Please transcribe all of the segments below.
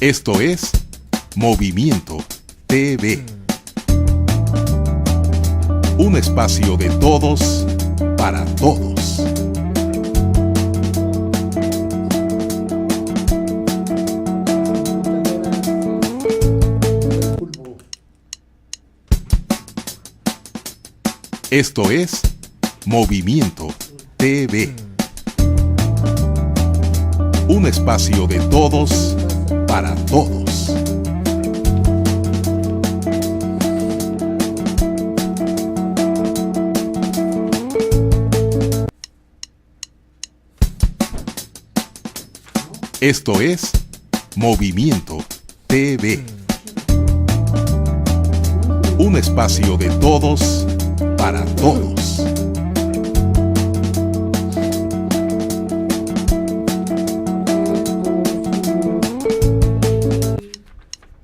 Esto es Movimiento TV. Un espacio de todos para todos. Esto es Movimiento TV. Un espacio de todos para todos. Esto es Movimiento TV. Un espacio de todos para todos.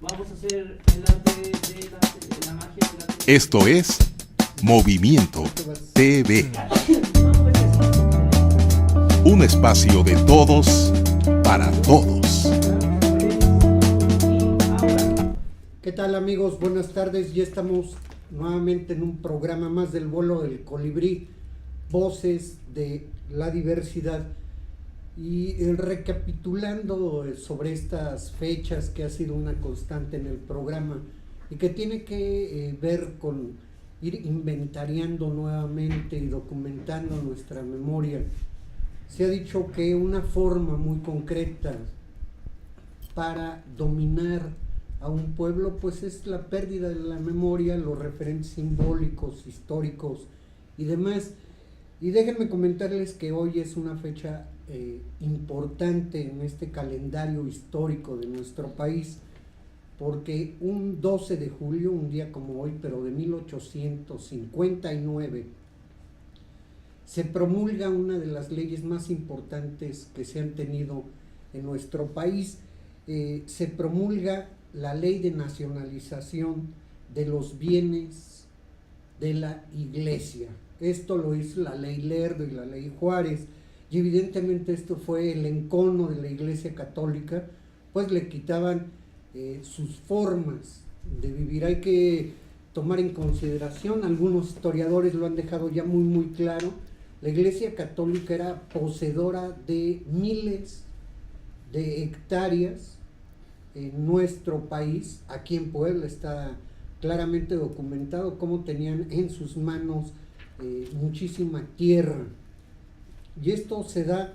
Vamos a hacer el arte de la magia del arte. Esto es Movimiento TV. Un espacio de todos para todos. ¿Qué tal, amigos? Buenas tardes. Ya estamos nuevamente en un programa más del vuelo del colibrí, voces de la diversidad, y recapitulando sobre estas fechas que ha sido una constante en el programa y que tiene que ver con ir inventariando nuevamente y documentando nuestra memoria. Se ha dicho que una forma muy concreta para dominar a un pueblo pues es la pérdida de la memoria, los referentes simbólicos, históricos y demás. Y déjenme comentarles que hoy es una fecha importante en este calendario histórico de nuestro país, porque un 12 de julio, un día como hoy, pero de 1859, se promulga una de las leyes más importantes que se han tenido en nuestro país. Se promulga la ley de nacionalización de los bienes de la iglesia. Esto lo hizo la ley Lerdo y la ley Juárez, y evidentemente esto fue el encono de la Iglesia Católica, pues le quitaban sus formas de vivir. Hay que tomar en consideración, algunos historiadores lo han dejado ya muy claro, la Iglesia Católica era poseedora de miles de hectáreas en nuestro país. Aquí en Puebla está claramente documentado cómo tenían en sus manos muchísima tierra, y esto se da,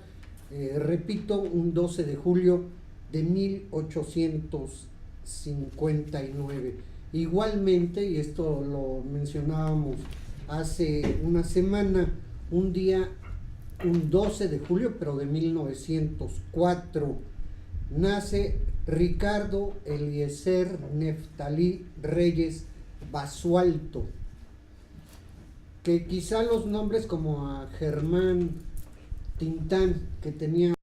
repito, un 12 de julio de 1859. Igualmente, y esto lo mencionábamos hace una semana, un 12 de julio, pero de 1904, nace Ricardo Eliezer Neftalí Reyes Basualto, que quizá los nombres como a Germán Tintán, que tenía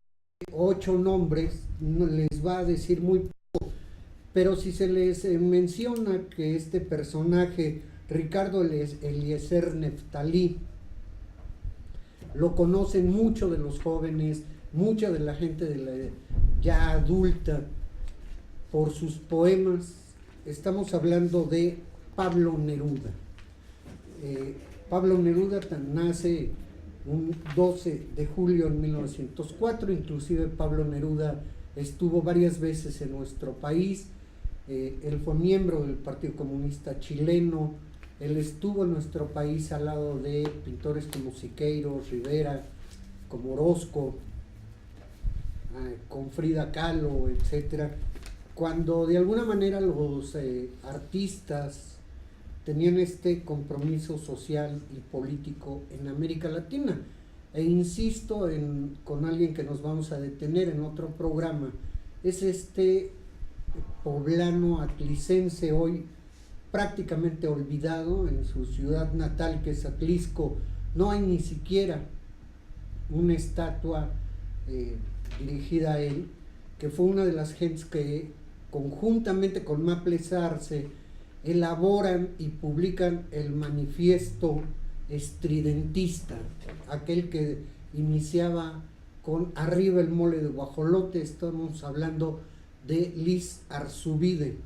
8 nombres, no les va a decir muy poco, pero si se les menciona que este personaje, Ricardo Eliezer Neftalí, lo conocen mucho de los jóvenes, mucha de la gente de la ya adulta, por sus poemas. Estamos hablando de Pablo Neruda. Pablo Neruda nace un 12 de julio en 1904, inclusive Pablo Neruda estuvo varias veces en nuestro país. Él fue miembro del Partido Comunista Chileno. Él estuvo en nuestro país al lado de pintores como Siqueiros, Rivera, como Orozco, con Frida Kahlo, etcétera, cuando de alguna manera los artistas tenían este compromiso social y político en América Latina. E insisto con alguien que nos vamos a detener en otro programa, es este poblano atlicense, hoy prácticamente olvidado en su ciudad natal, que es Atlisco. No hay ni siquiera una estatua dirigida a él, que fue una de las gentes que conjuntamente con Maples Arce elaboran y publican el manifiesto estridentista, aquel que iniciaba con arriba el mole de guajolote. Estamos hablando de Liz Arzubide.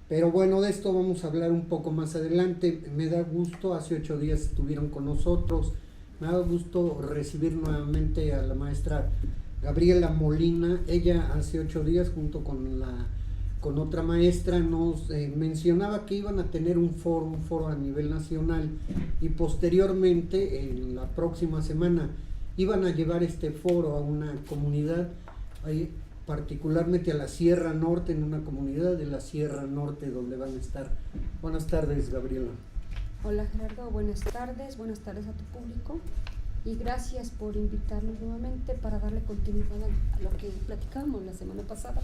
Pero bueno, de esto vamos a hablar un poco más adelante. Me da gusto, hace 8 días estuvieron con nosotros. Me da gusto recibir nuevamente a la maestra Gabriela Molina. Ella hace 8 días junto con otra maestra nos mencionaba que iban a tener un foro a nivel nacional, y posteriormente en la próxima semana iban a llevar este foro a una comunidad, particularmente a la Sierra Norte, en una comunidad de la Sierra Norte donde van a estar. Buenas tardes, Gabriela. Hola Gerardo, buenas tardes a tu público y gracias por invitarnos nuevamente para darle continuidad a lo que platicábamos la semana pasada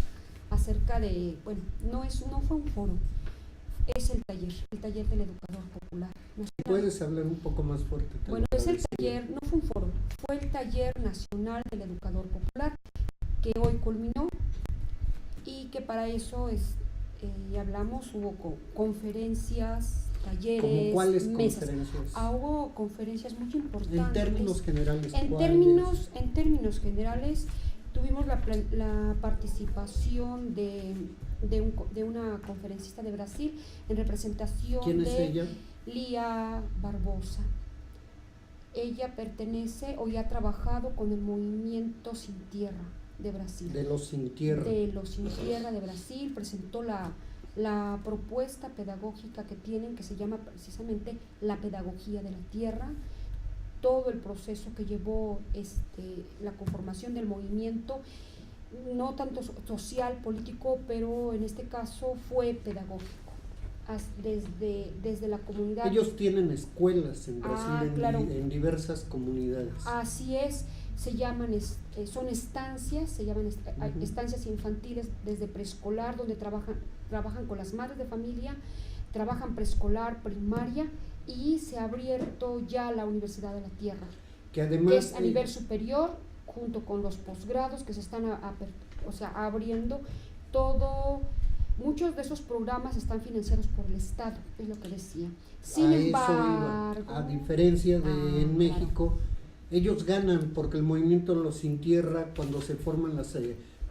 acerca de, bueno, no fue un foro, es el taller del educador popular. ¿Puedes hablar un poco más fuerte? Bueno, es el taller, no fue un foro, fue el taller nacional del educador popular que hoy culminó y que para eso hablamos, hubo conferencias, talleres, ¿Cómo cuáles mesas. conferencias? Hubo conferencias muy importantes. En términos generales, En términos generales, tuvimos la participación de una conferencista de Brasil en representación ¿Quién es de ella? Lía Barbosa. Ella pertenece o ya ha trabajado con el movimiento Sin Tierra de Brasil. De los Sin Tierra. De los Sin Tierra de Brasil, presentó la propuesta pedagógica que tienen, que se llama precisamente la pedagogía de la tierra, todo el proceso que llevó la conformación del movimiento, no tanto social, político, pero en este caso fue pedagógico, desde la comunidad. Ellos tienen escuelas en Brasil, claro. en diversas comunidades. Así es, se llaman, son estancias, estancias infantiles desde preescolar, donde trabajan con las madres de familia, trabajan preescolar, primaria, y se ha abierto ya la Universidad de la Tierra, que además que es a nivel superior, junto con los posgrados que se están abriendo todo. Muchos de esos programas están financiados por el Estado, es lo que decía. Sin embargo, a diferencia de en México, ellos ganan porque el movimiento Los Sin Tierra, cuando se forman las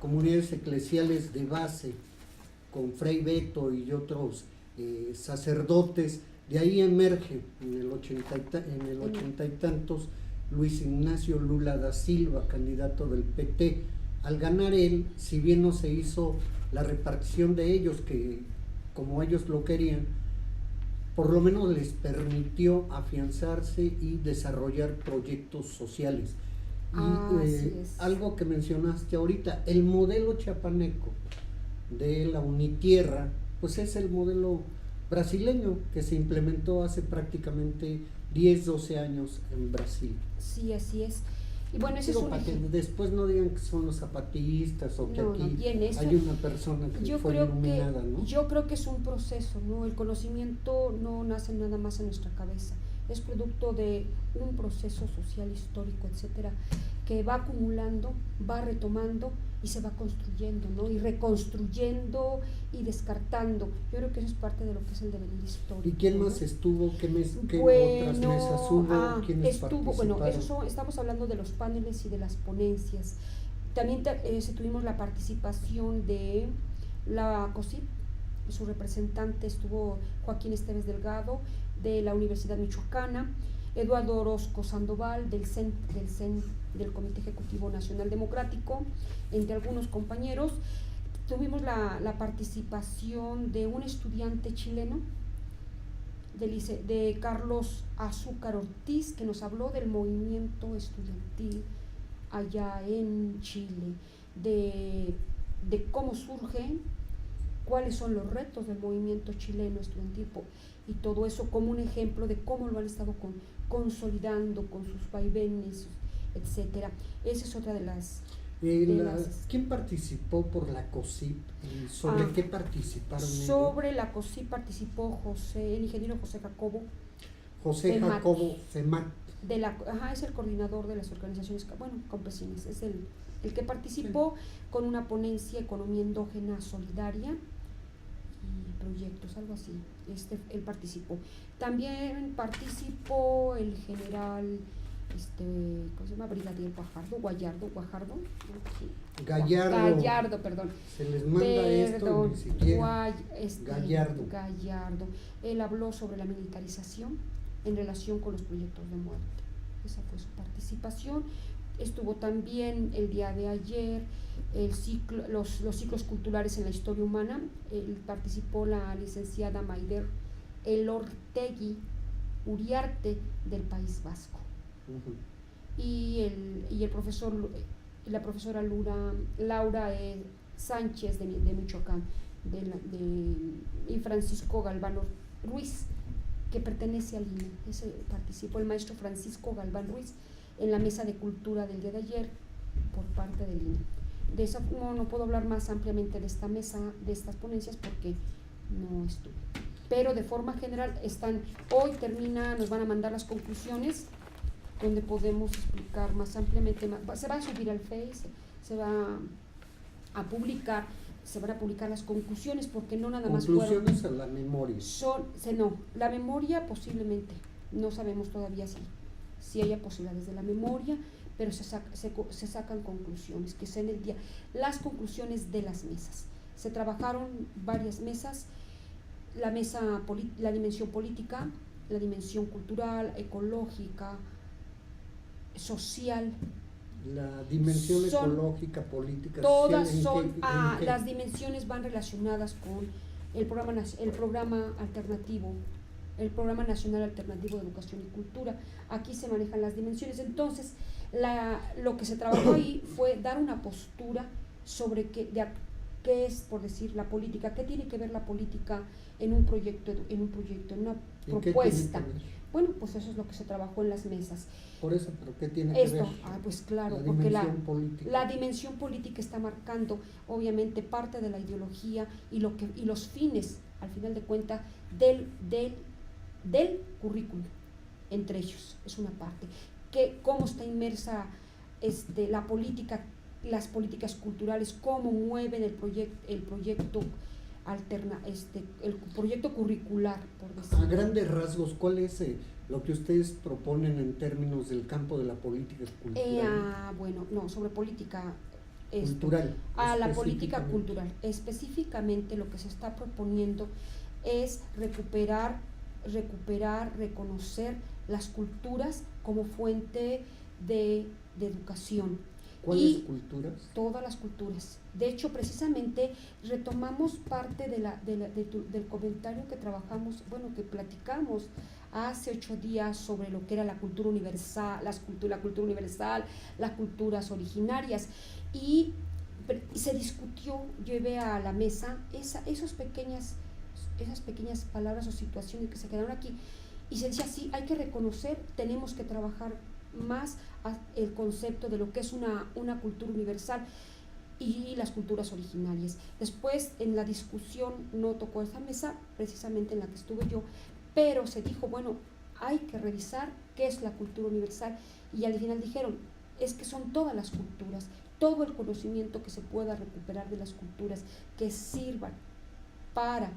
comunidades eclesiales de base, con Fray Beto y otros sacerdotes, de ahí emerge en el 80 y tantos Luis Ignacio Lula da Silva, candidato del PT. Al ganar él, si bien no se hizo la repartición de ellos, que como ellos lo querían, por lo menos les permitió afianzarse y desarrollar proyectos sociales. Y algo que mencionaste ahorita, el modelo chiapaneco de la Unitierra, pues es el modelo brasileño que se implementó hace prácticamente 10, 12 años en Brasil. Sí, así es. Y bueno, ese para que después no digan que son los zapatistas o que aquí hay una persona que fue iluminada, ¿no? Yo creo que es un proceso, ¿no? El conocimiento no nace nada más en nuestra cabeza, es producto de un proceso social, histórico, etcétera, que va acumulando, va retomando y se va construyendo, ¿no? Y reconstruyendo y descartando. Yo creo que eso es parte de lo que es el devenir histórico. ¿Y quién más estuvo? ¿Qué otras mesas hubo? ¿Quiénes participaron? Bueno, estamos hablando de los paneles y de las ponencias. También tuvimos la participación de la COSIP, su representante estuvo Joaquín Esteves Delgado, de la Universidad Michoacana, Eduardo Orozco Sandoval, del Comité Ejecutivo Nacional Democrático, entre algunos compañeros. Tuvimos la participación de un estudiante chileno, de Carlos Azúcar Ortiz, que nos habló del movimiento estudiantil allá en Chile, de cómo surge, cuáles son los retos del movimiento chileno estudiantil y todo eso como un ejemplo de cómo lo han estado consolidando con sus vaivenes, etcétera. Esa es otra de las... ¿Quién participó por la COSIP? ¿Sobre qué participaron ellos? Sobre la COSIP participó el ingeniero José Jacobo. FEMAT. Es el coordinador de las organizaciones, campesinas, es el que participó con una ponencia Economía Endógena Solidaria y proyectos, algo así. Él participó. También participó el general ¿cómo se llama? Brigadier Guajardo, sí. Gallardo. Perdón. Se les manda esto, ni siquiera. Gallardo. Él habló sobre la militarización en relación con los proyectos de muerte. Esa fue su participación. Estuvo también el día de ayer los ciclos culturales en la historia humana. Participó la licenciada Maider Elortegui Uriarte del País Vasco. Uh-huh. Y la profesora Laura Sánchez de Michoacán, y Francisco Galván Ruiz, que pertenece al INE. Participó el maestro Francisco Galván Ruiz en la mesa de cultura del día de ayer por parte del INE. No puedo hablar más ampliamente de esta mesa, de estas ponencias, porque no estuve. Pero de forma general hoy nos van a mandar las conclusiones, donde podemos explicar más ampliamente. Se va a subir al Face, se van a publicar las conclusiones, porque no nada más conclusiones a la memoria. La memoria posiblemente, no sabemos todavía si haya posibilidades de la memoria, pero se sacan conclusiones, que sean las conclusiones de las mesas. Se trabajaron varias mesas, la dimensión política, la dimensión cultural, ecológica, social. La dimensión ecológica, política, todas social, las dimensiones van relacionadas con el programa alternativo, el Programa Nacional Alternativo de Educación y Cultura. Aquí se manejan las dimensiones. Entonces, lo que se trabajó ahí fue dar una postura sobre qué es, por decir, la política, qué tiene que ver la política en un proyecto, en una propuesta. Bueno, pues eso es lo que se trabajó en las mesas. Por eso, ¿pero qué tiene que ver? Pues claro, la porque la dimensión política está marcando, obviamente, parte de la ideología y los fines, al final de cuentas, del currículum, entre ellos, es una parte. Cómo está inmersa la política, las políticas culturales, cómo mueven el proyecto el proyecto curricular, por decirlo. A grandes rasgos, ¿cuál es lo que ustedes proponen en términos del campo de la política cultural? Sobre política cultural. La política cultural. Específicamente lo que se está proponiendo es recuperar, reconocer las culturas como fuente de educación. ¿Cuáles culturas? Todas las culturas. De hecho, precisamente retomamos parte del comentario que que platicamos hace 8 días sobre lo que era la cultura universal, la cultura universal, las culturas originarias, y se discutió, llevé a la mesa esas pequeñas palabras o situaciones que se quedaron aquí, y se decía, sí, hay que reconocer, tenemos que trabajar más el concepto de lo que es una cultura universal y las culturas originarias. Después, en la discusión, no tocó esa mesa, precisamente en la que estuve yo, pero se dijo, hay que revisar qué es la cultura universal, y al final dijeron, es que son todas las culturas, todo el conocimiento que se pueda recuperar de las culturas, que sirvan para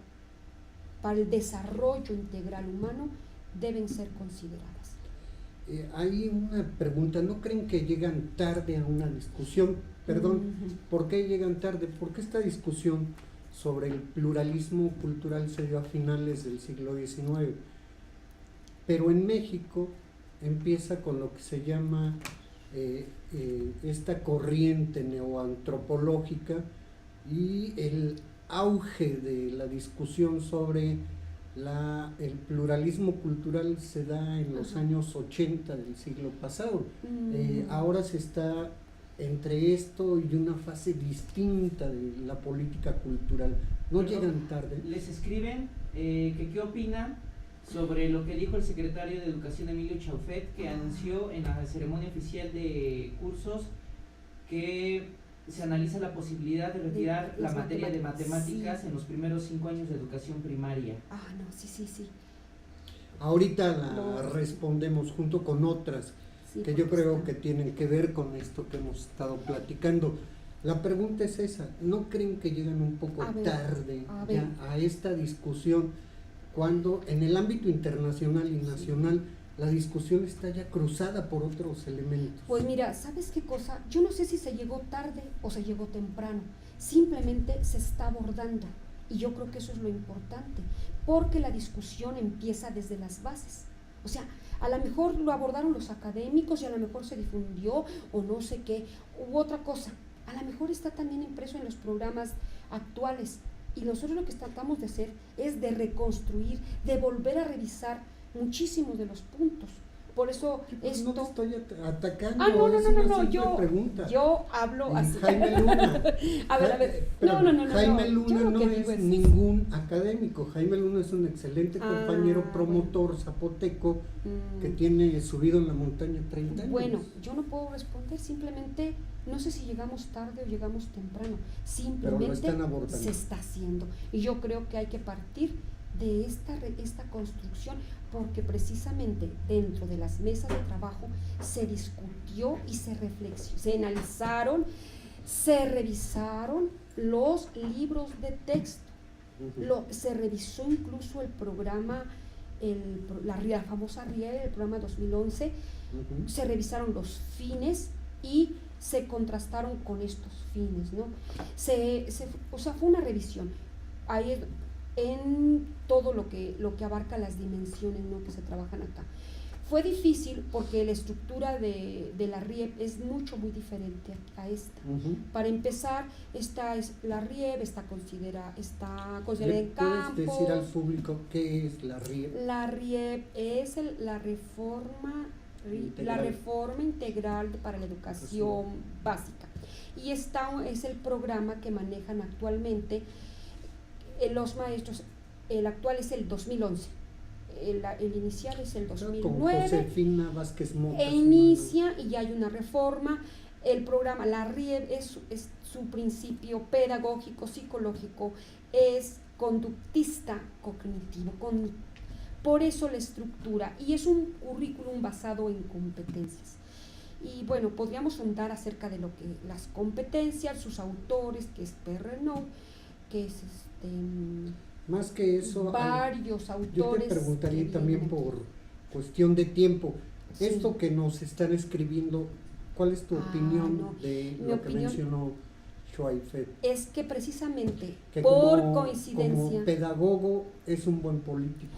el desarrollo integral humano, deben ser consideradas. Hay una pregunta, ¿no creen que llegan tarde a una discusión? Perdón, ¿por qué llegan tarde? Porque esta discusión sobre el pluralismo cultural se dio a finales del siglo XIX, pero en México empieza con lo que se llama esta corriente neoantropológica, y el auge de la discusión sobre el pluralismo cultural se da en los años 80 del siglo pasado. Ahora se está entre esto y una fase distinta de la política cultural. ¿No llegan tarde? Les escriben qué opinan sobre lo que dijo el secretario de Educación Emilio Chaufet, que anunció en la ceremonia oficial de cursos que se analiza la posibilidad de retirar la materia de matemáticas en los primeros 5 años de educación primaria. Sí. Ahorita respondemos junto con otras que yo creo que tienen que ver con esto que hemos estado platicando. La pregunta es esa, ¿no creen que llegan un poco tarde a esta discusión, cuando en el ámbito internacional y nacional la discusión está ya cruzada por otros elementos. Pues mira, ¿sabes qué cosa? Yo no sé si se llegó tarde o se llegó temprano, simplemente se está abordando y yo creo que eso es lo importante, porque la discusión empieza desde las bases. O sea, a lo mejor lo abordaron los académicos y a lo mejor se difundió o no sé qué, u otra cosa. A lo mejor está también impreso en los programas actuales y nosotros lo que tratamos de hacer es de reconstruir, de volver a revisar muchísimos de los puntos. Por eso esto... No te estoy atacando. No, es una simple yo hablo así. Jaime Luna. A ver, Jaime Luna yo lo no que digo es es ningún académico. Jaime Luna es un excelente compañero promotor bueno. zapoteco que tiene subido en la montaña 30 años. Bueno, yo no puedo responder, simplemente no sé si llegamos tarde o llegamos temprano, simplemente se está haciendo. Y yo creo que hay que partir de esta construcción, porque precisamente dentro de las mesas de trabajo se discutió y se reflexionó, se analizaron, se revisaron los libros de texto, se revisó incluso el programa, la famosa RIE, el programa 2011, se revisaron los fines y se contrastaron con estos fines, ¿no? O sea, fue una revisión. Ahí en todo lo que abarca las dimensiones, ¿no?, que se trabajan acá. Fue difícil porque la estructura de la RIEP es muy diferente a esta. Para empezar, la RIEP está considerada en campos. ¿Puedes decir al público qué es la RIEP? La RIEP es la reforma integral para la educación básica. Y es el programa que manejan actualmente los maestros. El actual es el 2011, el inicial es el 2009. Con Josefina Vázquez Mota. Inicia y hay una reforma. El programa, la RIEP es su principio pedagógico, psicológico, es conductista cognitivo, por eso la estructura, y es un currículum basado en competencias. Y bueno, podríamos ahondar acerca de lo que las competencias, sus autores, que es Perrenot, que es más que eso, varios autores. Yo te preguntaría también por cuestión de tiempo, sí. Esto que nos están escribiendo, ¿cuál es tu opinión de lo que mencionó Schweifert? Es que precisamente que por como coincidencia, pedagogo es un buen político.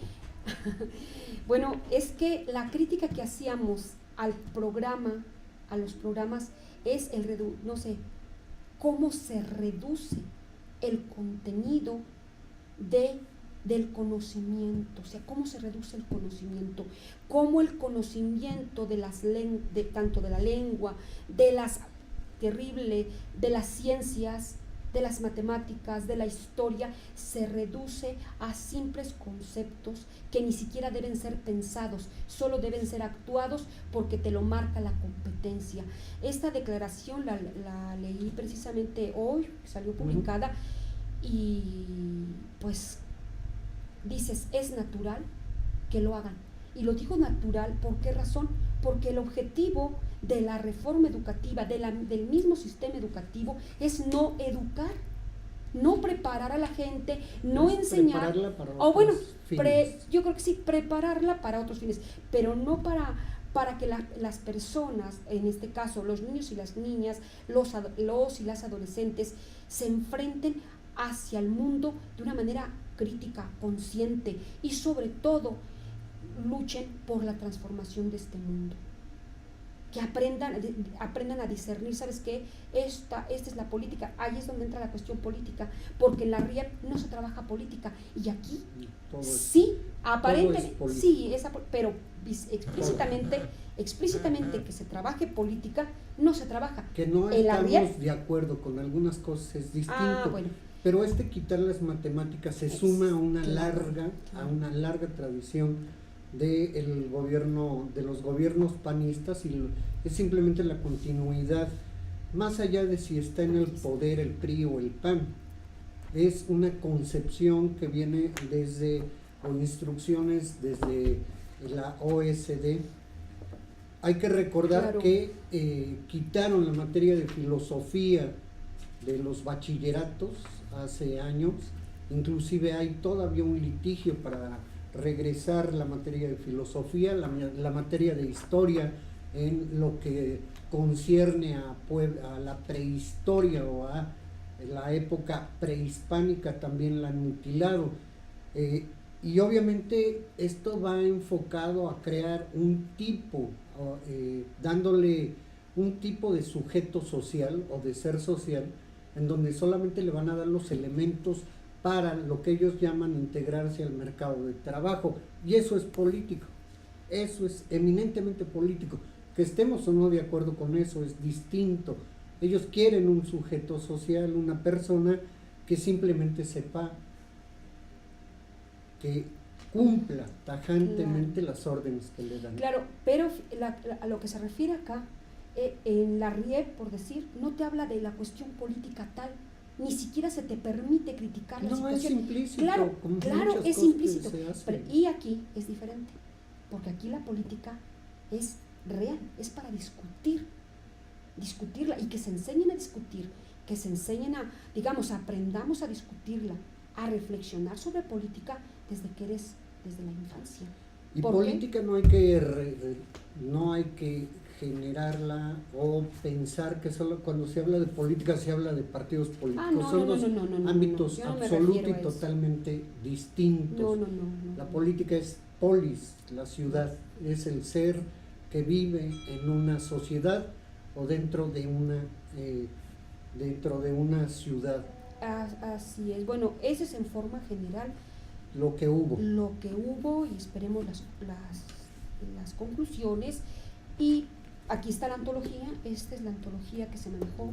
Bueno, es que la crítica que hacíamos a los programas es cómo se reduce el contenido del conocimiento, o sea, cómo se reduce el conocimiento, cómo el conocimiento tanto de la lengua, de las ciencias, de las matemáticas, de la historia, se reduce a simples conceptos que ni siquiera deben ser pensados, solo deben ser actuados porque te lo marca la competencia. Esta declaración la leí precisamente hoy, salió publicada, y pues dices, es natural que lo hagan. Y lo digo natural, ¿por qué razón? Porque el objetivo de la reforma educativa, del mismo sistema educativo, es no educar, no preparar a la gente, no enseñar, yo creo que sí, prepararla para otros fines, pero no para que las personas, en este caso los niños y las niñas, los y las adolescentes, se enfrenten hacia el mundo de una manera crítica, consciente, y sobre todo luchen por la transformación de este mundo, que aprendan a discernir. ¿Sabes qué? Esta es la política. Ahí es donde entra la cuestión política, porque en la RIEP no se trabaja política, y aquí sí, aparentemente sí, pero explícitamente que se trabaje política, no se trabaja. Que no estamos de acuerdo con algunas cosas, es distinto. Bueno. Pero quitar las matemáticas se suma a una larga tradición de los gobiernos panistas, y es simplemente la continuidad, más allá de si está en el poder el PRI o el PAN. Es una concepción que viene o instrucciones desde la OSD. Hay que recordar que quitaron la materia de filosofía de los bachilleratos hace años, inclusive hay todavía un litigio para regresar la materia de filosofía, la materia de historia en lo que concierne a la prehistoria o a la época prehispánica, también la han mutilado. Y obviamente esto va enfocado a crear un tipo, dándole un tipo de sujeto social o de ser social, en donde solamente le van a dar los elementos para lo que ellos llaman integrarse al mercado de trabajo. Y eso es político, eso es eminentemente político. Que estemos o no de acuerdo con eso es distinto. Ellos quieren un sujeto social, una persona que simplemente sepa, que cumpla tajantemente las órdenes que le dan. Claro, pero a lo que se refiere acá, en la RIEP, por decir, no te habla de la cuestión política tal, ni siquiera se te permite criticar la situación. No, es implícito. Claro, es implícito. Y aquí es diferente, porque aquí la política es real, es para discutirla y que se enseñen a discutir, que se enseñen a, digamos, aprendamos a discutirla, a reflexionar sobre política desde la infancia. Y política no hay que generarla o pensar que solo cuando se habla de política se habla de partidos políticos. Son dos ámbitos absolutos y totalmente distintos. La política es polis, la ciudad, es el ser que vive en una sociedad o dentro de una ciudad. Así es. Bueno, ese es en forma general lo que hubo y esperemos las conclusiones. Y aquí está la antología, esta es la antología que se manejó.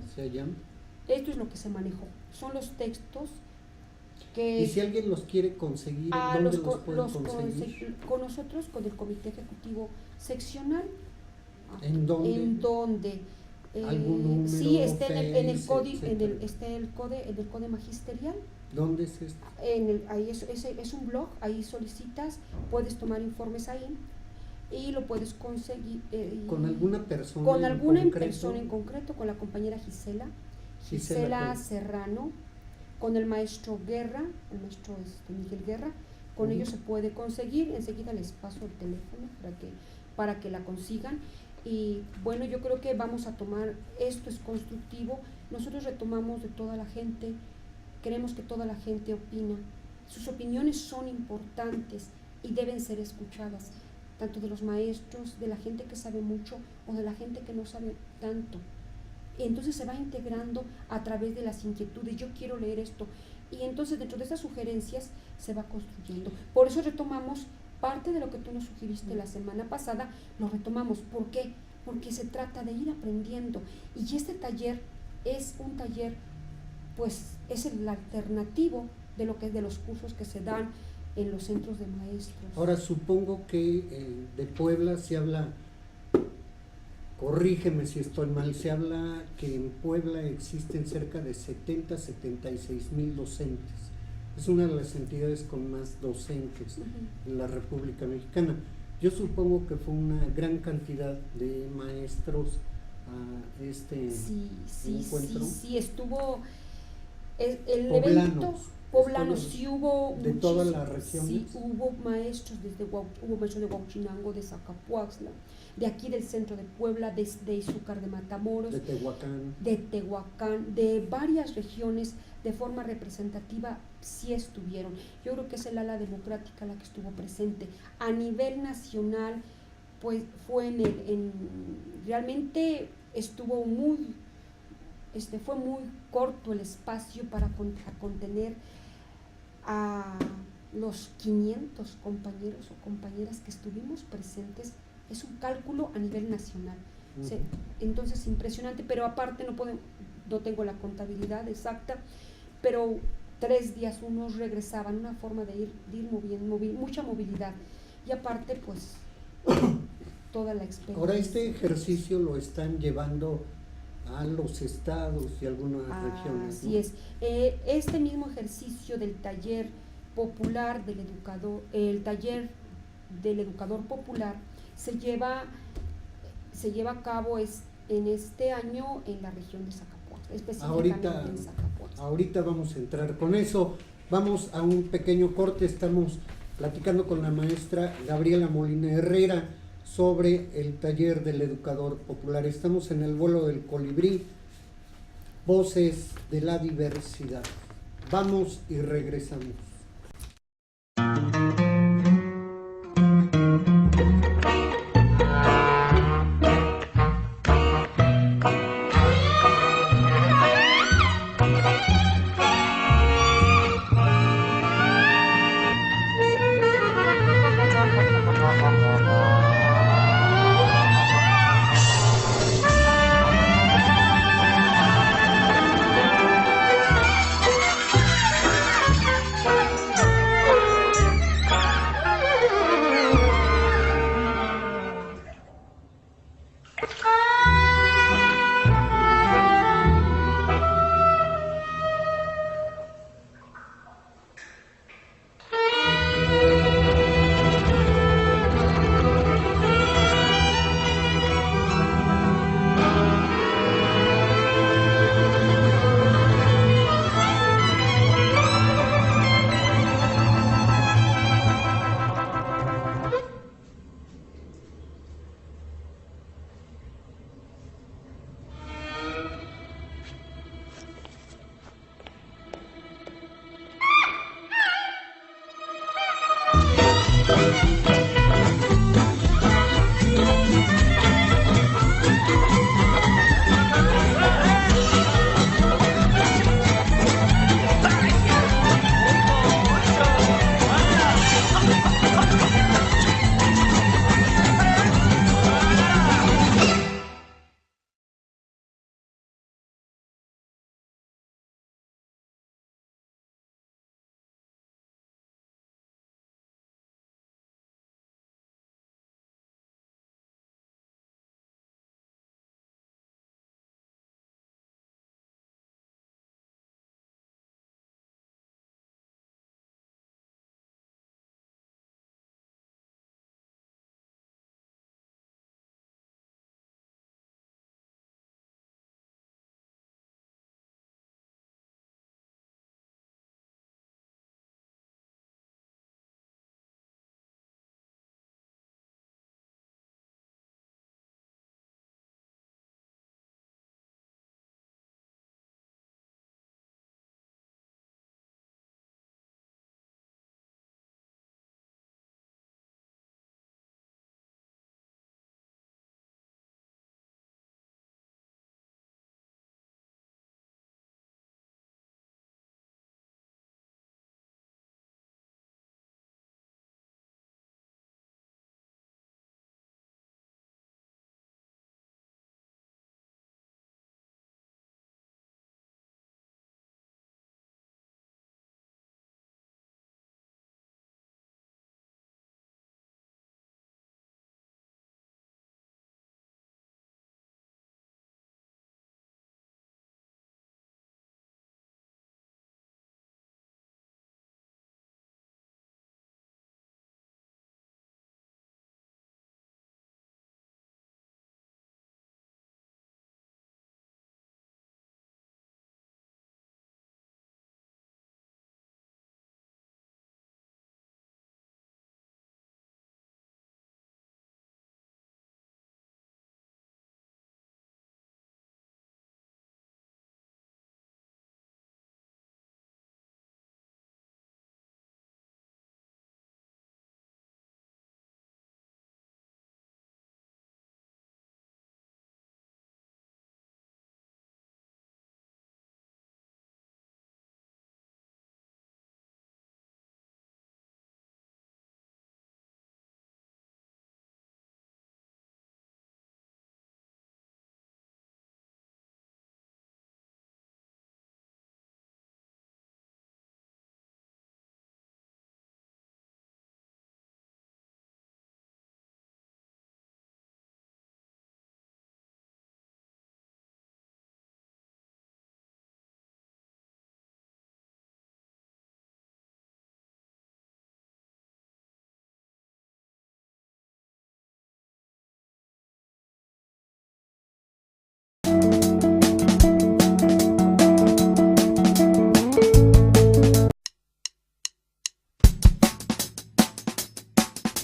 Esto es lo que se manejó. Son los textos que... Y si alguien los quiere conseguir, ¿dónde los pueden conseguir? Con nosotros, con el Comité Ejecutivo Seccional. ¿En dónde? ¿En dónde? ¿Algún número? Sí, está en el código magisterial. ¿Dónde es esto? Ahí es un blog, ahí solicitas, puedes tomar informes ahí y lo puedes conseguir. ¿Con alguna persona? Con alguna persona en concreto, con la compañera Gisela Serrano, con el maestro Guerra, el maestro Miguel Guerra, con ellos se puede conseguir. Enseguida les paso el teléfono para que la consigan. Y bueno, yo creo que vamos a tomar, esto es constructivo, nosotros retomamos de toda la gente, queremos que toda la gente opina, sus opiniones son importantes y deben ser escuchadas, tanto de los maestros, de la gente que sabe mucho o de la gente que no sabe tanto. Y entonces se va integrando a través de las inquietudes, yo quiero leer esto, y entonces dentro de esas sugerencias se va construyendo. Por eso retomamos parte de lo que tú nos sugeriste la semana pasada, lo retomamos. ¿Por qué? Porque se trata de ir aprendiendo. Y este taller es un taller, pues es el alternativo de lo que es de los cursos que se dan en los centros de maestros. Ahora supongo que de Puebla se habla, corrígeme si estoy mal, se habla que en Puebla existen cerca de 76,000 docentes. Es una de las entidades con más docentes en la República Mexicana. Yo supongo que fue una gran cantidad de maestros a este encuentro. Sí, estuvo el poblanos, evento poblano, sí hubo de todas las regiones. Sí, hubo maestros hubo maestros de Huachinango, de Zacapuaxtla, de aquí del centro de Puebla, de Izúcar de Matamoros, de Tehuacán, de varias regiones. De forma representativa sí estuvieron. Yo creo que es el ala democrática la que estuvo presente. A nivel nacional, pues fue realmente estuvo fue muy corto el espacio para contener a los 500 compañeros o compañeras que estuvimos presentes. Es un cálculo a nivel nacional. Entonces impresionante, pero aparte no tengo la contabilidad exacta, pero 3 días unos regresaban, una forma de ir moviendo, mucha movilidad, y aparte pues toda la experiencia. Ahora este ejercicio lo están llevando a los estados y algunas regiones. Así es, este mismo ejercicio del taller popular el taller del educador popular se lleva a cabo en este año en la región de Zacapuaxtla, específicamente en Zacapuaxtla. Ahorita vamos a entrar con eso. Vamos a un pequeño corte, estamos platicando con la maestra Gabriela Molina Herrera sobre el taller del educador popular. Estamos en el vuelo del colibrí, voces de la diversidad. Vamos y regresamos.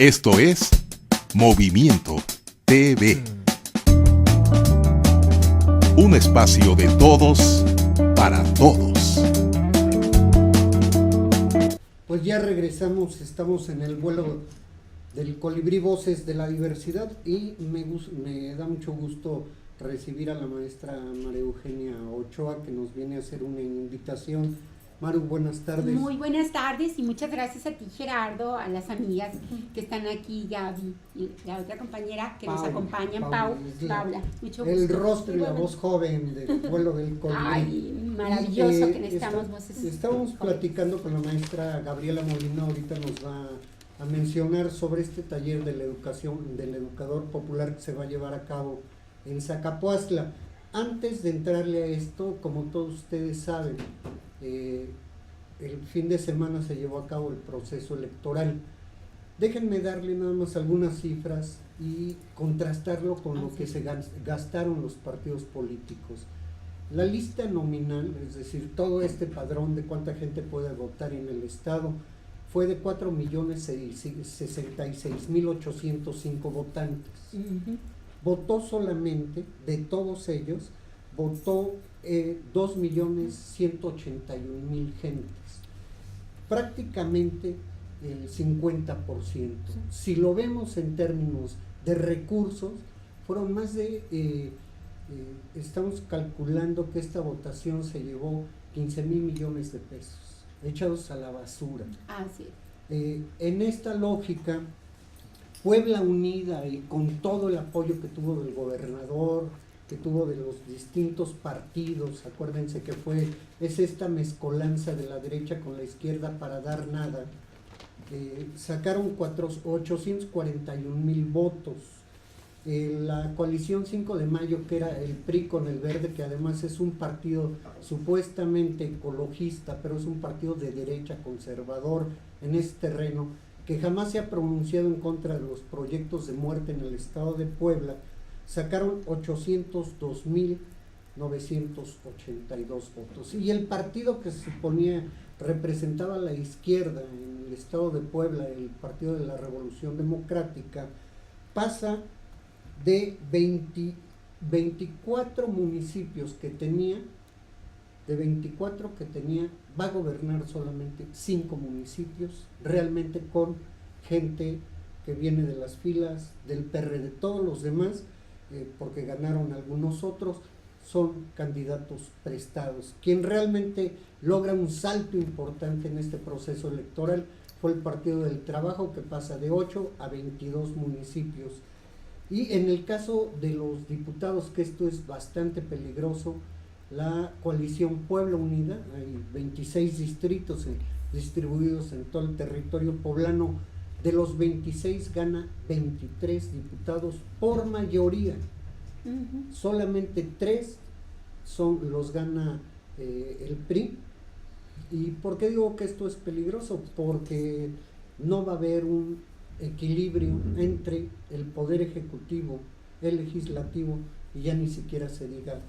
Esto es Movimiento TV. Un espacio de todos para todos. Pues ya regresamos, estamos en el vuelo del Colibrí Voces de la Diversidad y me da mucho gusto recibir a la maestra María Eugenia Ochoa, que nos viene a hacer una invitación. Maru, buenas tardes. Muy buenas tardes y muchas gracias a ti, Gerardo, a las amigas que están aquí, Gaby y la otra compañera que nos acompañan, Paula. Mucho gusto. El rostro y la voz joven del vuelo del Colibrí. Ay, maravilloso que necesitamos voces. Estábamos platicando con la maestra Gabriela Molina, ahorita nos va a mencionar sobre este taller de la educación del educador popular que se va a llevar a cabo en Zacapoaxtla. Antes de entrarle a esto, como todos ustedes saben, el fin de semana se llevó a cabo el proceso electoral. Déjenme darle nada más algunas cifras y contrastarlo con lo que se gastaron los partidos políticos. La lista nominal, es decir, todo este padrón de cuánta gente puede votar en el estado, fue de 4.066.805 votantes. Votó solamente, de todos ellos, votó 2.181.000 gentes, prácticamente el 50%. Si lo vemos en términos de recursos, fueron más de, estamos calculando que esta votación se llevó 15,000 millones de pesos, echados a la basura. Así es. En esta lógica, Puebla Unida, y con todo el apoyo que tuvo del gobernador, que tuvo de los distintos partidos, acuérdense que es esta mezcolanza de la derecha con la izquierda para dar nada, sacaron 841,000 votos. La coalición 5 de Mayo, que era el PRI con el Verde, que además es un partido supuestamente ecologista, pero es un partido de derecha conservador en este terreno, que jamás se ha pronunciado en contra de los proyectos de muerte en el estado de Puebla, sacaron 802,982 votos. Y el partido que se suponía representaba a la izquierda en el estado de Puebla, el Partido de la Revolución Democrática, pasa de 24 municipios que tenía, va a gobernar solamente 5 municipios, realmente con gente que viene de las filas del PRD. Todos los demás, porque ganaron algunos otros, son candidatos prestados. Quien realmente logra un salto importante en este proceso electoral fue el Partido del Trabajo, que pasa de 8 a 22 municipios. Y en el caso de los diputados, que esto es bastante peligroso, la coalición Puebla Unida, hay 26 distritos distribuidos en todo el territorio poblano. De los 26 gana 23 diputados por mayoría. Solamente 3 los gana el PRI. ¿Y por qué digo que esto es peligroso? Porque no va a haber un equilibrio entre el poder ejecutivo, el legislativo y ya ni siquiera se diga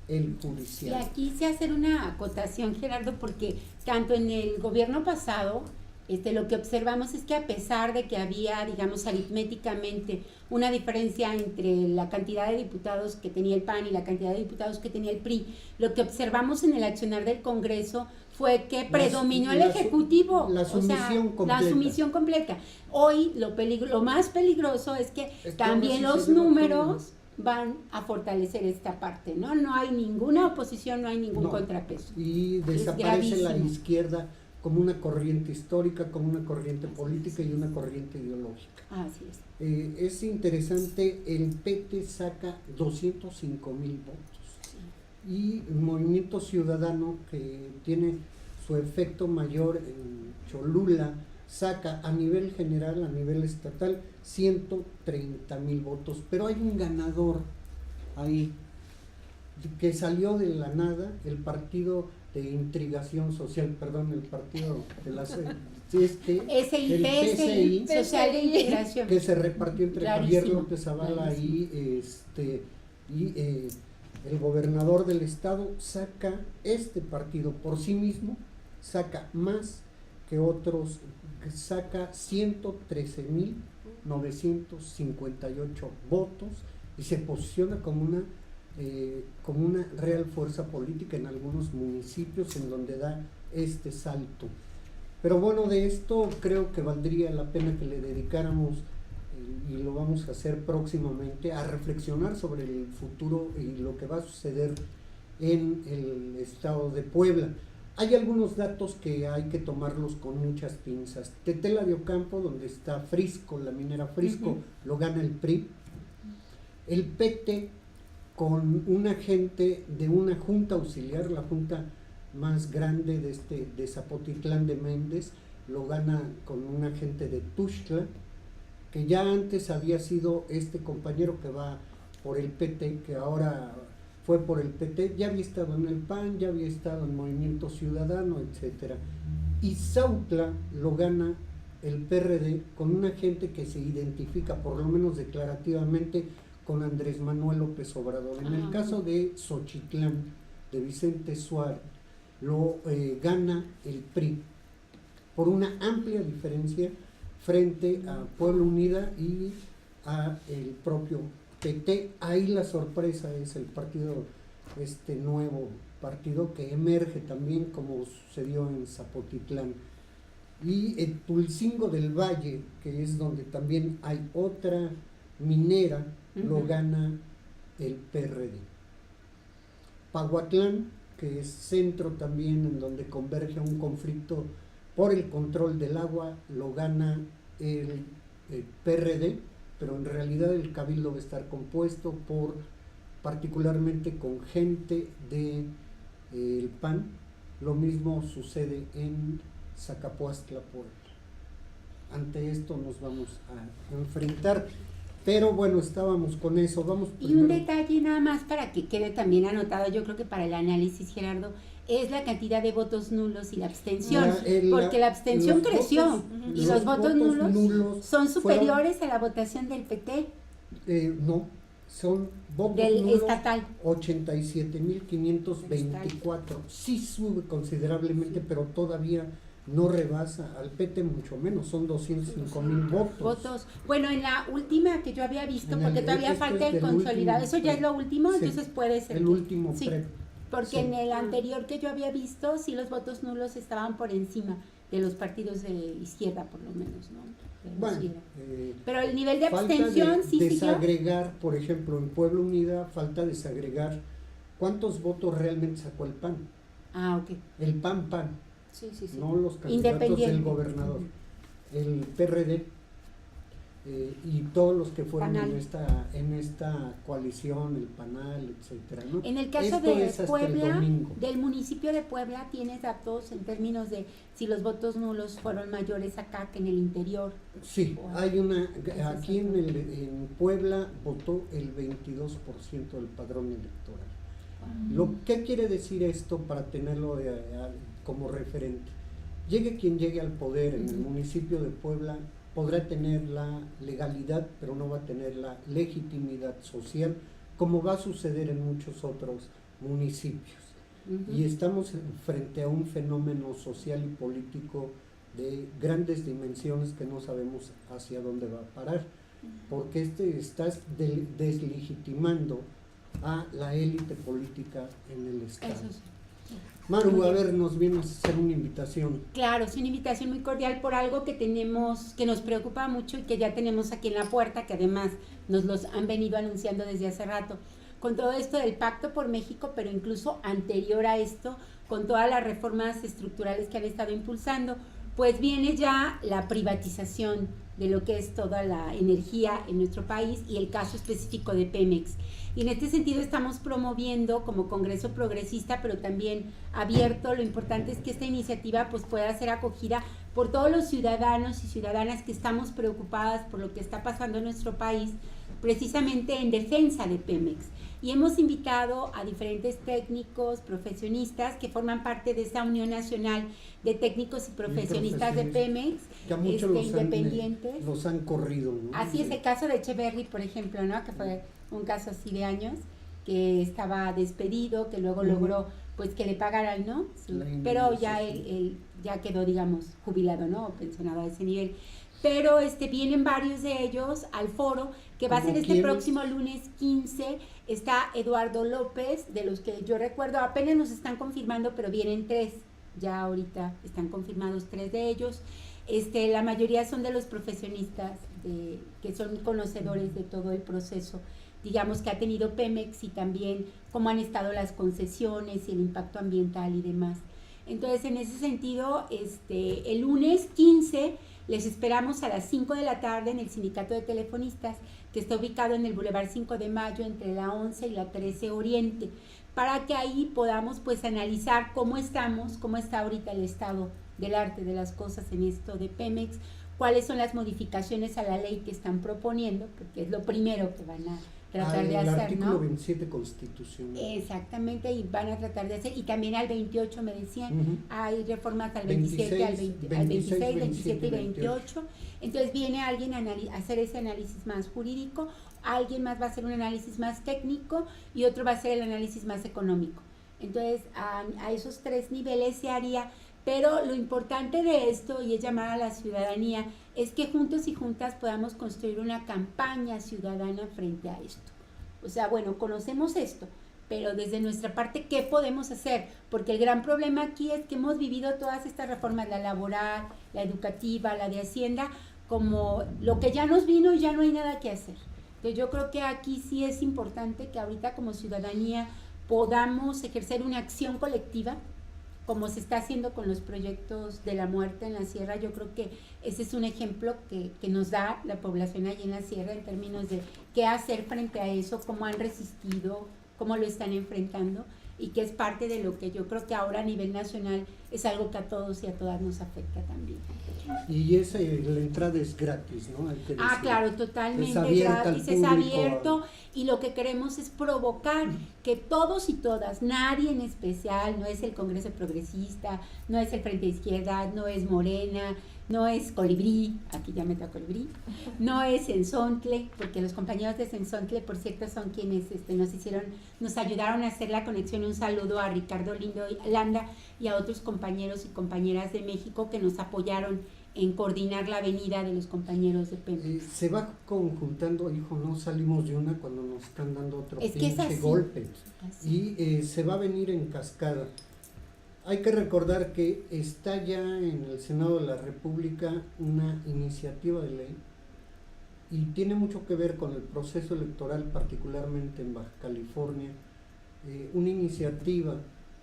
el judicial. Y aquí se hace una acotación, Gerardo, porque tanto en el gobierno pasado, lo que observamos es que a pesar de que había, digamos, aritméticamente una diferencia entre la cantidad de diputados que tenía el PAN y la cantidad de diputados que tenía el PRI, lo que observamos en el accionar del Congreso fue que predominó el Ejecutivo. La sumisión completa. La sumisión completa. Hoy lo más peligroso es que también los números van a fortalecer esta parte, ¿no? No hay ninguna oposición, no hay ningún contrapeso. Y desaparece la izquierda como una corriente histórica, como una corriente política y una corriente ideológica. Así es. Es interesante, el PT saca 205,000 votos. Sí. Y el Movimiento Ciudadano, que tiene su efecto mayor en Cholula, saca a nivel general, a nivel estatal, 130,000 votos. Pero hay un ganador ahí, que salió de la nada, el Partido de Intrigación Social, el Partido de la el PSI, Social de Integración, que se repartió entre Javier López Zavala y el gobernador del estado. Saca este partido por sí mismo, saca más que otros, saca 113,000 958 votos y se posiciona como una real fuerza política en algunos municipios en donde da este salto. Pero bueno, de esto creo que valdría la pena que le dedicáramos, y lo vamos a hacer próximamente, a reflexionar sobre el futuro y lo que va a suceder en el estado de Puebla. Hay algunos datos que hay que tomarlos con muchas pinzas. Tetela de Ocampo, donde está Frisco, la minera Frisco, lo gana el PRI. El PT, con un agente de una junta auxiliar, la junta más grande de Zapotitlán de Méndez, lo gana con un agente de Tuxtla, que ya antes había sido este compañero que va por el PT, que ahora fue por el PT, ya había estado en el PAN, ya había estado en Movimiento Ciudadano, etcétera. Y Zautla lo gana el PRD con una gente que se identifica, por lo menos declarativamente, con Andrés Manuel López Obrador. En el caso de Xochitlán, de Vicente Suárez, lo gana el PRI por una amplia diferencia frente a Puebla Unida y a el propio PT. Ahí la sorpresa es el partido, este nuevo partido que emerge también, como sucedió en Zapotitlán. Y en Tulcingo del Valle, que es donde también hay otra minera, lo gana el PRD. Pahuatlán, que es centro también en donde converge un conflicto por el control del agua, lo gana el PRD, pero en realidad el cabildo va a estar compuesto por, particularmente con gente de el PAN. Lo mismo sucede en Zacapuastla, Puebla. Ante esto nos vamos a enfrentar. Pero bueno, estábamos con eso. Vamos y un detalle nada más para que quede también anotado, yo creo que para el análisis, Gerardo, es la cantidad de votos nulos y la abstención, porque la abstención creció y los votos nulos son superiores a la votación del PT. No, son votos del nulos estatal. 87.524. Sí sube considerablemente, pero todavía no rebasa al PT, mucho menos, son 205,000 votos. Bueno, en la última que yo había visto, porque todavía falta el consolidado, eso ya es lo último, sí, entonces puede ser. El último sí, porque sí. En el anterior que yo había visto, sí los votos nulos estaban por encima de los partidos de izquierda, por lo menos, ¿no? Bueno, pero el nivel de abstención sí desagregar, por ejemplo, en Puebla Unida, falta desagregar cuántos votos realmente sacó el PAN. Ah, ok. El PAN. Sí. No los candidatos del gobernador, el PRD y todos los que fueron en esta coalición, el PANAL, etcétera, ¿no? En el caso de Puebla, del municipio de Puebla, ¿tienes datos en términos de si los votos nulos fueron mayores acá que en el interior? Sí, hay aquí en Puebla votó el 22% del padrón electoral. ¿Qué quiere decir esto para tenerlo como referente? Llegue quien llegue al poder en el municipio de Puebla, podrá tener la legalidad, pero no va a tener la legitimidad social, como va a suceder en muchos otros municipios. Y estamos frente a un fenómeno social y político de grandes dimensiones que no sabemos hacia dónde va a parar, porque estás deslegitimando a la élite política en el Estado. Eso sí. Maru, a ver, nos vienes a hacer una invitación. Claro, es una invitación muy cordial por algo que tenemos, que nos preocupa mucho y que ya tenemos aquí en la puerta, que además nos los han venido anunciando desde hace rato. Con todo esto del Pacto por México, pero incluso anterior a esto, con todas las reformas estructurales que han estado impulsando, pues viene ya la privatización de lo que es toda la energía en nuestro país y el caso específico de Pemex. Y en este sentido estamos promoviendo como Congreso Progresista, pero también abierto. Lo importante es que esta iniciativa pues pueda ser acogida por todos los ciudadanos y ciudadanas que estamos preocupadas por lo que está pasando en nuestro país, precisamente en defensa de Pemex. Y hemos invitado a diferentes técnicos, profesionistas que forman parte de esta Unión Nacional de Técnicos y Profesionistas de Pemex, independientes. Los han corrido, ¿no? Así es el caso de Echeverry, por ejemplo, ¿no? Que fue un caso así de años, que estaba despedido, que luego logró pues que le pagaran, ¿no? Sí, pero ya él ya quedó, digamos, jubilado, ¿no? O pensionado a ese nivel. pero vienen varios de ellos al foro, que va a ser este ¿Quiénes? próximo lunes 15. Está Eduardo López, de los que yo recuerdo, apenas nos están confirmando, pero vienen 3, ya ahorita están confirmados 3 de ellos. La mayoría son de los profesionistas que son conocedores de todo el proceso, digamos, que ha tenido Pemex, y también cómo han estado las concesiones y el impacto ambiental y demás. Entonces, en ese sentido, el lunes 15 les esperamos a las 5 de la tarde en el Sindicato de Telefonistas, que está ubicado en el Boulevard 5 de Mayo, entre la 11 y la 13 Oriente, para que ahí podamos pues analizar cómo estamos, cómo está ahorita el estado del arte de las cosas en esto de Pemex, cuáles son las modificaciones a la ley que están proponiendo, porque es lo primero que van a tratar de hacer, el artículo ¿no? 27 constitucional. Exactamente, y van a tratar de hacer, y también al 28 me decían, hay reformas al 26, 27, al 26, 27 y 28. 28. Entonces viene alguien a hacer ese análisis más jurídico, alguien más va a hacer un análisis más técnico y otro va a hacer el análisis más económico. Entonces a esos 3 niveles se haría, pero lo importante de esto, y es llamar a la ciudadanía, es que juntos y juntas podamos construir una campaña ciudadana frente a esto. O sea, bueno, conocemos esto, pero desde nuestra parte, ¿qué podemos hacer? Porque el gran problema aquí es que hemos vivido todas estas reformas, la laboral, la educativa, la de Hacienda, como lo que ya nos vino y ya no hay nada que hacer. Entonces yo creo que aquí sí es importante que ahorita como ciudadanía podamos ejercer una acción colectiva, como se está haciendo con los proyectos de la muerte en la sierra. Yo creo que ese es un ejemplo que nos da la población allí en la sierra en términos de qué hacer frente a eso, cómo han resistido, cómo lo están enfrentando, y que es parte de lo que yo creo que ahora a nivel nacional es algo que a todos y a todas nos afecta también. Y la entrada es gratis, ¿no? Hay que decir. Claro, totalmente Es abierta gratis, al es público. abierto, y lo que queremos es provocar que todos y todas, nadie en especial, no es el Congreso Progresista, no es el Frente Izquierda, no es Morena, no es Colibrí, aquí ya me toca Colibrí, no es Sensontle, porque los compañeros de Sensontle, por cierto, son quienes nos ayudaron a hacer la conexión. Un saludo a Ricardo Lindo Landa y a otros compañeros y compañeras de México que nos apoyaron en coordinar la venida de los compañeros de Pemex. Se va conjuntando, hijo, no salimos de una cuando nos están dando otro Es que es pinche así. golpe. Así. Y se va a venir en cascada. Hay que recordar que está ya en el Senado de la República una iniciativa de ley, y tiene mucho que ver con el proceso electoral, particularmente en Baja California, una iniciativa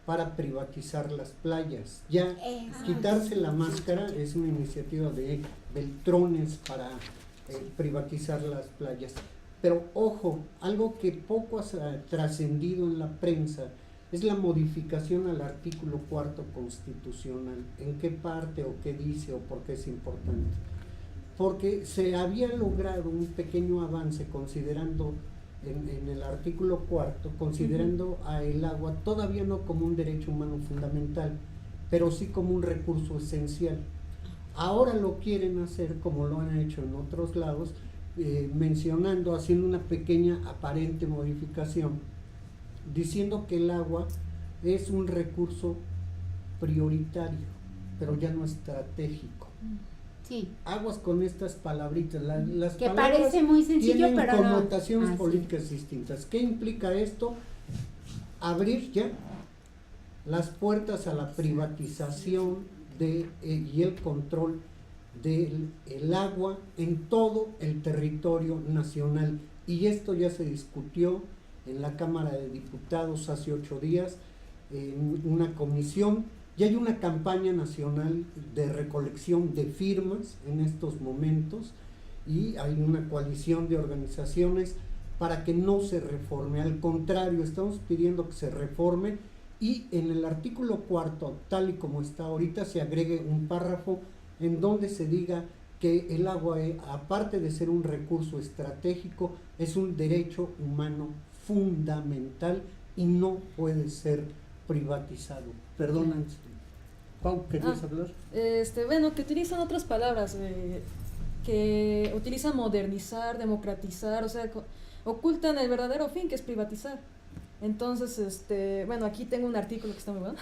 para privatizar las playas. Ya quitarse la máscara es una iniciativa de Beltrones para privatizar las playas. Pero ojo, algo que poco ha trascendido en la prensa es la modificación al artículo 4 constitucional. ¿En qué parte o qué dice o por qué es importante? Porque se había logrado un pequeño avance considerando en el artículo 4, considerando a el agua todavía no como un derecho humano fundamental, pero sí como un recurso esencial. Ahora lo quieren hacer como lo han hecho en otros lados, mencionando, haciendo una pequeña aparente modificación, diciendo que el agua es un recurso prioritario, pero ya no estratégico. Sí. Aguas con estas palabritas, las Que palabras parece muy sencillo, tienen pero no. connotaciones Sí. políticas distintas. ¿Qué implica esto? Abrir ya las puertas a la privatización y el control del agua en todo el territorio nacional. Y esto ya se discutió en la Cámara de Diputados hace 8 días, en una comisión. Ya hay una campaña nacional de recolección de firmas en estos momentos, y hay una coalición de organizaciones para que no se reforme. Al contrario, estamos pidiendo que se reforme, y en el artículo 4, tal y como está ahorita, se agregue un párrafo en donde se diga que el agua, aparte de ser un recurso estratégico, es un derecho humano fundamental y no puede ser privatizado. Perdona, Pau, ¿querías hablar? Bueno, que utilizan otras palabras, que utilizan modernizar, democratizar, o sea, ocultan el verdadero fin, que es privatizar. Entonces, bueno, aquí tengo un artículo que está muy bueno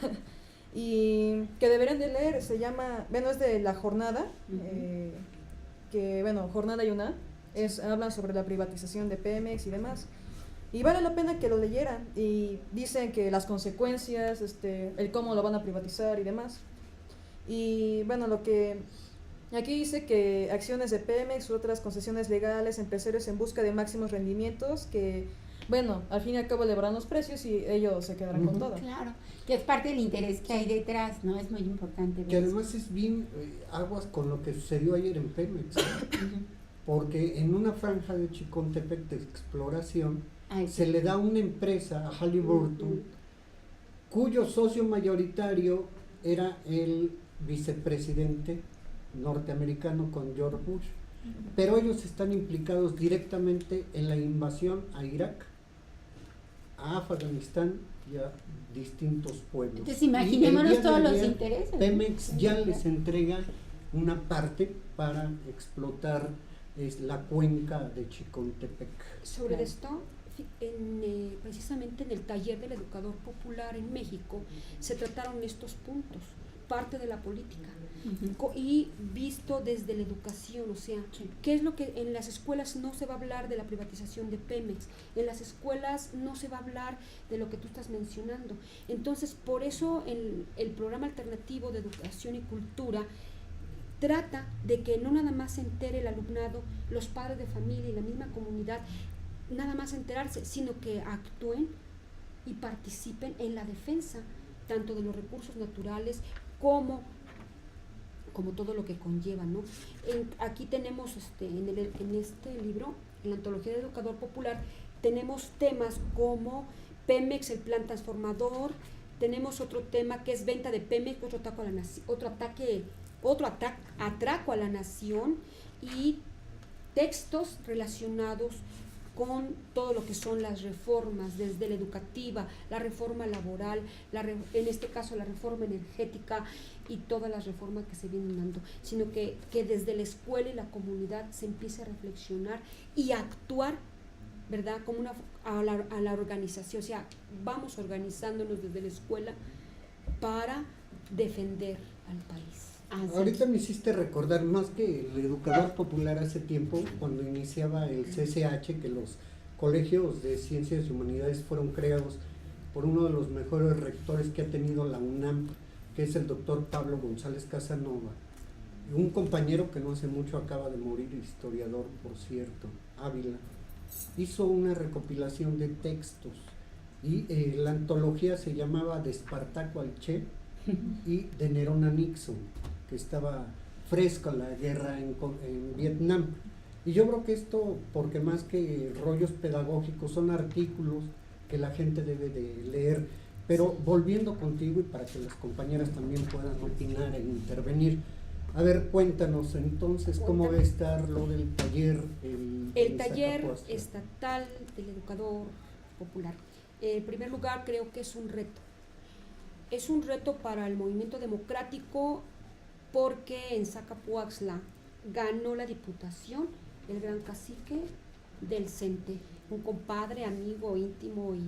y que deberían de leer, se llama, bueno, es de La Jornada, que, bueno, Jornada y UNAM, hablan sobre la privatización de Pemex y demás. Y vale la pena que lo leyeran, y dicen que las consecuencias, el cómo lo van a privatizar y demás. Y bueno, lo que aquí dice que acciones de Pemex u otras concesiones legales, empresarios en busca de máximos rendimientos, que bueno, al fin y al cabo elevarán los precios y ellos se quedarán con todo. Claro, que es parte del interés que hay detrás, ¿no? Es muy importante ver Que eso. además es bien aguas con lo que sucedió ayer en Pemex, porque en una franja de Chicontepec de exploración se le da una empresa a Halliburton, cuyo socio mayoritario era el vicepresidente norteamericano con George Bush, pero ellos están implicados directamente en la invasión a Irak, a Afganistán y a distintos pueblos. Entonces imaginémonos Y el día de todos los ayer, intereses. Pemex ¿no? ya les entrega una parte para explotar la cuenca de Chicontepec. Sobre Claro. esto, precisamente en el taller del educador popular en México se trataron estos puntos, parte de la política, y visto desde la educación, o sea, ¿qué es lo que en las escuelas no se va a hablar de la privatización de Pemex? En las escuelas no se va a hablar de lo que tú estás mencionando. Entonces, por eso el programa alternativo de educación y cultura trata de que no nada más se entere el alumnado, los padres de familia y la misma comunidad, nada más enterarse, sino que actúen y participen en la defensa tanto de los recursos naturales como todo lo que conlleva, ¿no? Aquí tenemos en este libro, en la antología de Educador Popular, tenemos temas como Pemex, el plan transformador, tenemos otro tema que es venta de Pemex, otro atraco a la nación, y textos relacionados con todo lo que son las reformas, desde la educativa, la reforma laboral, en este caso la reforma energética y todas las reformas que se vienen dando, sino que desde la escuela y la comunidad se empiece a reflexionar y a actuar, ¿verdad? Como a la organización, o sea, vamos organizándonos desde la escuela para defender al país. Ahorita me hiciste recordar más que el educador popular hace tiempo, cuando iniciaba el CCH, que los colegios de ciencias y humanidades fueron creados por uno de los mejores rectores que ha tenido la UNAM, que es el doctor Pablo González Casanova, y un compañero que no hace mucho acaba de morir, historiador por cierto, Ávila, hizo una recopilación de textos, y la antología se llamaba De Espartaco al Che y de Nerón a Nixon, que estaba fresca la guerra en Vietnam. Y yo creo que esto, porque más que rollos pedagógicos, son artículos que la gente debe de leer. Pero volviendo contigo, y para que las compañeras también puedan opinar e intervenir, a ver, cuéntanos entonces cómo va a estar lo del taller. El taller estatal del educador popular. En primer lugar, creo que es un reto. Es un reto para el movimiento democrático, porque en Zacapuaxtla ganó la diputación el gran cacique del CENTE, un compadre, amigo, íntimo y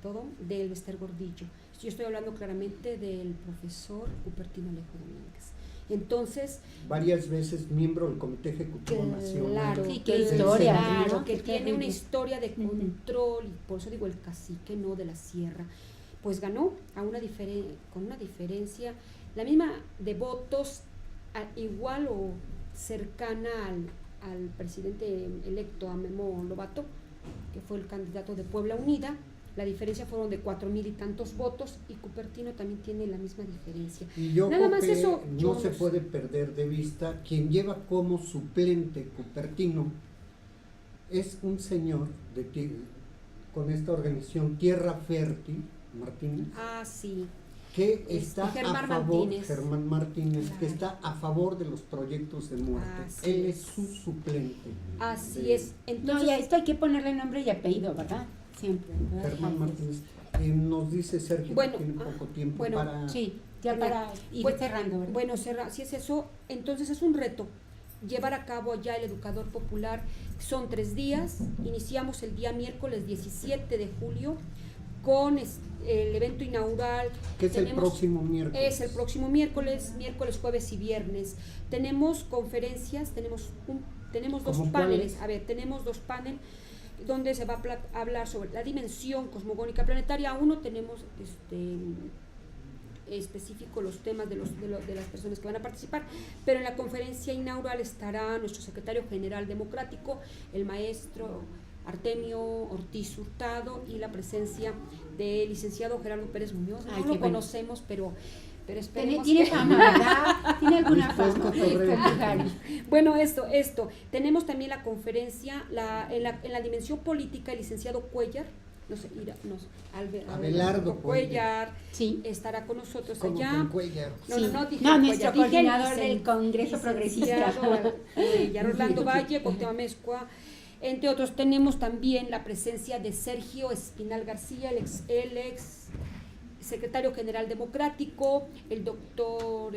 todo, del Bester Gordillo. Yo estoy hablando claramente del profesor Cupertino Alejo Domínguez. Entonces, varias veces miembro del Comité Ejecutivo Nacional. Claro, sí, qué historia, claro, ¿no? que Qué tiene terrible. una historia de control, y por eso digo el cacique, no de la sierra. Pues ganó con una diferencia, la misma de votos, igual o cercana al presidente electo, a Memo Lobato, que fue el candidato de Puebla Unida. La diferencia fueron de 4,000 y tantos votos, y Cupertino también tiene la misma diferencia. Y yo Nada creo más que eso, yo no se no sé. puede perder de vista quien lleva como suplente Cupertino es un señor con esta organización Tierra Fértil, Martínez, Ah, sí. que está Germán a favor, Martínez. Germán Martínez, Claro. que está a favor de los proyectos de muerte. Así Él es. es su suplente. Así es. No, Entonces, y a esto hay que ponerle nombre y apellido, ¿verdad? Siempre. ¿verdad? Germán Martínez. Nos dice Sergio Bueno, que tiene poco tiempo bueno, para... Sí, ya para ir Bueno, cerrando, ¿verdad? bueno, si es eso, entonces es un reto llevar a cabo ya el educador popular. Son 3 días, iniciamos el día miércoles 17 de julio con el evento inaugural. Que es el próximo miércoles. Es el próximo miércoles, jueves y viernes. Tenemos conferencias, tenemos dos ¿Cómo paneles. cuáles? A ver, tenemos dos paneles donde se va a hablar sobre la dimensión cosmogónica planetaria. Uno tenemos específico los temas de las personas que van a participar, pero en la conferencia inaugural estará nuestro secretario general democrático, el maestro Artemio Ortiz Hurtado, y la presencia del licenciado Gerardo Pérez Muñoz. Ay, No lo qué bueno. conocemos, pero esperemos Tiene que- fama, ¿verdad? Tiene alguna Después fama. cotorreo. Claro. Bueno, esto. Tenemos también la conferencia en la dimensión política, el licenciado Cuellar, Abelardo Cuellar Sí. estará con nosotros Como allá. con Cuellar. No, Sí. dije No, Cuellar, nuestro dije el coordinador del Congreso Progresista. licenciado Cuellar, Orlando Valle, Cuauhtémoc Amezcua, entre otros. Tenemos también la presencia de Sergio Espinal García, el ex secretario general democrático, el doctor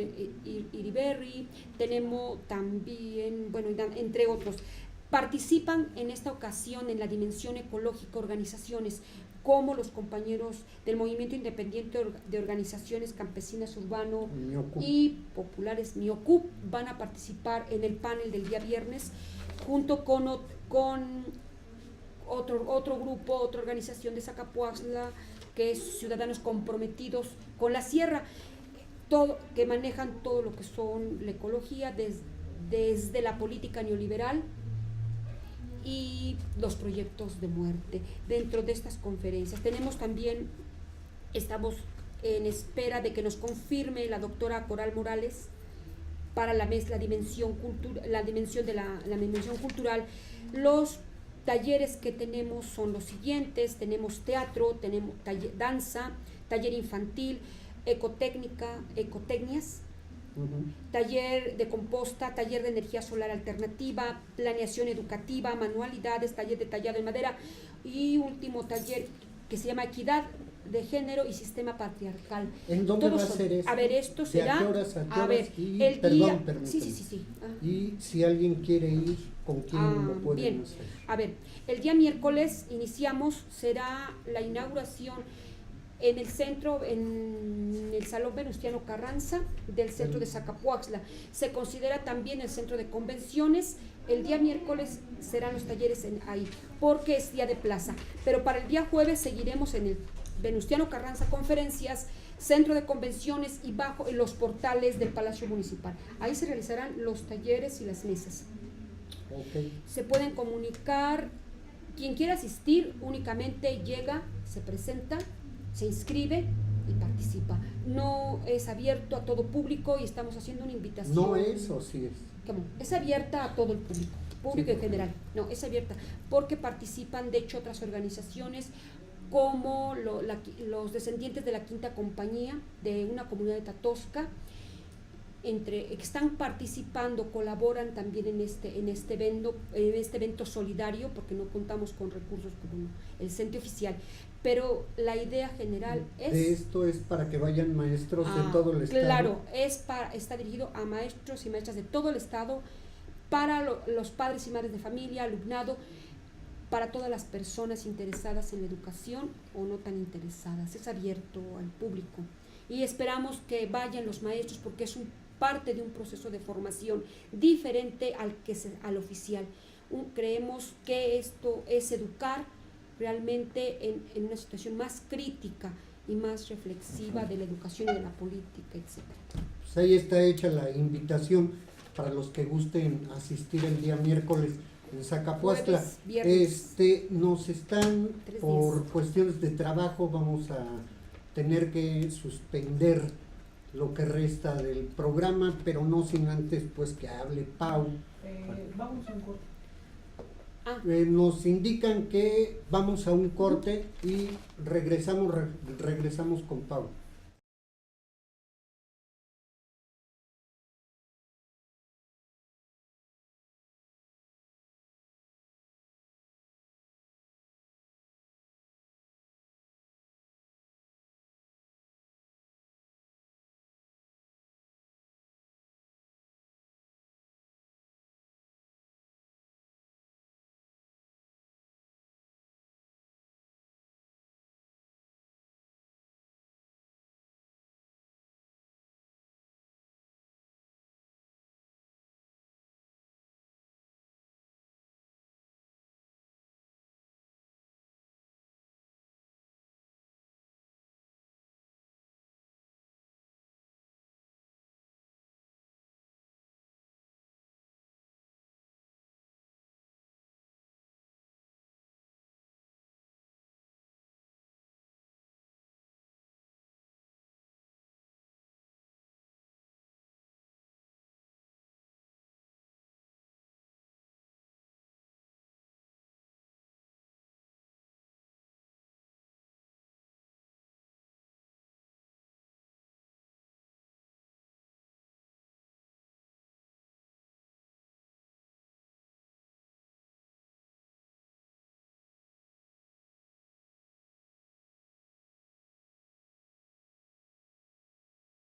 Iriberri. Tenemos también, bueno, entre otros. Participan en esta ocasión en la dimensión ecológica organizaciones como los compañeros del Movimiento Independiente de Organizaciones Campesinas Urbano Miocu. y Populares, MIOCUP, van a participar en el panel del día viernes junto con otro grupo, otra organización de Zacapuaxtla, que es Ciudadanos Comprometidos con la Sierra, que manejan todo lo que son la ecología desde la política neoliberal y los proyectos de muerte. Dentro de estas conferencias tenemos también, estamos en espera de que nos confirme la doctora Coral Morales para la dimensión cultural. Los talleres que tenemos son los siguientes: tenemos teatro, tenemos danza, taller infantil, ecotecnias, taller de composta, taller de energía solar alternativa, planeación educativa, manualidades, taller de tallado en madera y último taller que se llama Equidad de Género y Sistema Patriarcal. ¿En dónde Todos va a ser esto? A ver, esto ¿De será... a qué horas a qué a ver, horas? Y, el perdón, día... permíteme. Sí. Y si alguien quiere ir, ¿con quién lo pueden bien. hacer? A ver, el día miércoles iniciamos, será la inauguración en el centro, en el Salón Venustiano Carranza del centro de Zacapuaxtla. Se considera también el centro de convenciones. El día miércoles serán los talleres ahí, porque es día de plaza. Pero para el día jueves seguiremos en el Venustiano Carranza Conferencias, centro de convenciones y bajo en los portales del Palacio Municipal. Ahí se realizarán los talleres y las mesas. Okay. Se pueden comunicar, quien quiera asistir únicamente llega, se presenta, se inscribe y participa. No es abierto a todo público y estamos haciendo una invitación. ¿No es o sí es? ¿Cómo? Es abierta a todo el público Sí. en general. No, es abierta porque participan de hecho otras organizaciones como los descendientes de la Quinta Compañía de una comunidad de Tatosca, que están participando, colaboran también en este evento solidario, porque no contamos con recursos como el CENTE oficial, pero la idea general es... Esto es para que vayan maestros de todo el estado. Claro, está dirigido a maestros y maestras de todo el estado, para los padres y madres de familia, alumnado, para todas las personas interesadas en la educación o no tan interesadas. Es abierto al público y esperamos que vayan los maestros, porque es parte de un proceso de formación diferente al oficial. Creemos que esto es educar realmente en una situación más crítica y más reflexiva de la educación y de la política, etc. Pues ahí está hecha la invitación para los que gusten asistir el día miércoles en Zacapuaxtla. Jueves, viernes. Nos están, 3 por días. cuestiones de trabajo, vamos a tener que suspender lo que resta del programa, pero no sin antes pues que hable Pau. Vamos a un corte. Nos indican que vamos a un corte y regresamos con Pau.